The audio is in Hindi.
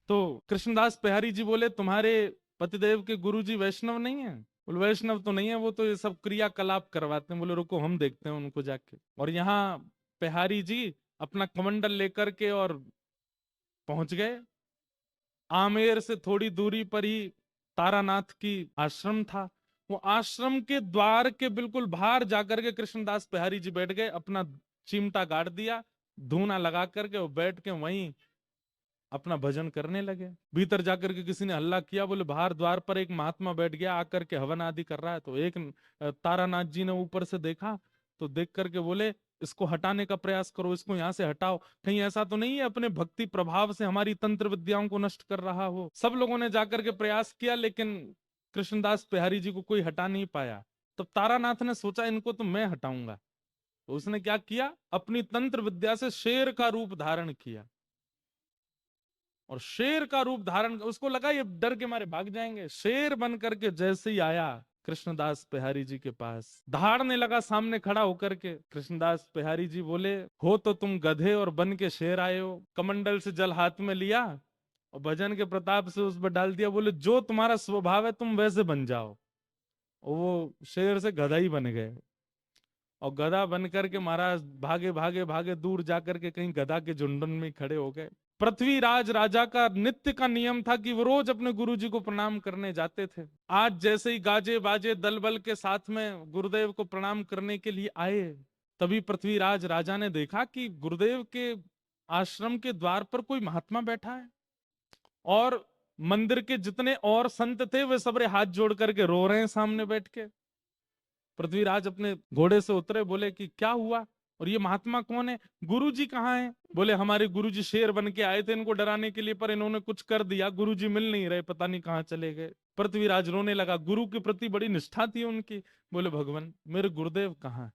तो कृष्णदास बिहारी जी बोले, तुम्हारे पतिदेव के गुरुजी वैष्णव नहीं है? बोले वैष्णव तो नहीं है, वो तो ये सब क्रियाकलाप करवाते हैं। बोले रुको हम देखते हैं उनको जाके। और यहाँ बिहारी जी अपना कमंडल लेकर के और पहुंच गए। आमेर से थोड़ी दूरी पर ही तारानाथ की आश्रम था। वो आश्रम के द्वार के बिल्कुल बाहर जाकर के कृष्णदास बिहारी जी बैठ गए, अपना चिमटा गाड़ दिया, धूना लगा करके वो बैठ के वहीं अपना भजन करने लगे। भीतर जाकर के किसी ने हल्ला किया, बोले बाहर द्वार पर एक महात्मा बैठ गया आकर के हवन आदि कर रहा है। तो एक तारानाथ जी ने ऊपर से देखा, तो देख करके बोले इसको हटाने का प्रयास करो, इसको यहाँ से हटाओ, कहीं ऐसा तो नहीं है अपने भक्ति प्रभाव से हमारी तंत्र विद्याओं को नष्ट कर रहा हो। सब लोगों ने जाकर के प्रयास किया, लेकिन कृष्णदास बिहारी जी को कोई हटा नहीं पाया। तब तारानाथ ने सोचा इनको तो मैं हटाऊंगा। तो उसने क्या किया, अपनी तंत्र विद्या से शेर का रूप धारण किया। और शेर का रूप धारण, उसको लगा ये डर के मारे भाग जाएंगे। शेर बन करके जैसे ही आया कृष्णदास बिहारी जी के पास, दहाड़ने लगा सामने खड़ा होकर के। कृष्णदास बिहारी जी बोले, हो तो तुम गधे और बन के शेर आए हो। कमंडल से जल हाथ में लिया और भजन के प्रताप से उस पर डाल दिया। बोले जो तुम्हारा स्वभाव है तुम वैसे बन जाओ। और वो शेर से गधा ही बन गए। और गधा बन करके महाराज भागे भागे भागे दूर जाकर के कहीं गधा के झुंडन में खड़े हो गए। पृथ्वीराज राजा का नित्य का नियम था कि वो रोज अपने गुरुजी को प्रणाम करने जाते थे। आज जैसे ही गाजे बाजे दल बल के साथ में गुरुदेव को प्रणाम करने के लिए आए, तभी पृथ्वीराज राजा ने देखा कि गुरुदेव के आश्रम के द्वार पर कोई महात्मा बैठा है। और मंदिर के जितने और संत थे वे सबरे हाथ जोड़ करके रो रहे हैं सामने बैठ के। पृथ्वीराज अपने घोड़े से उतरे, बोले कि क्या हुआ और ये महात्मा कौन है, गुरुजी कहाँ हैं? बोले हमारे गुरुजी शेर बन के आए थे इनको डराने के लिए, पर इन्होंने कुछ कर दिया, गुरुजी मिल नहीं रहे, पता नहीं कहाँ चले गए। पृथ्वीराज रोने लगा, गुरु के प्रति बड़ी निष्ठा थी उनकी। बोले भगवान मेरे गुरुदेव कहाँ है?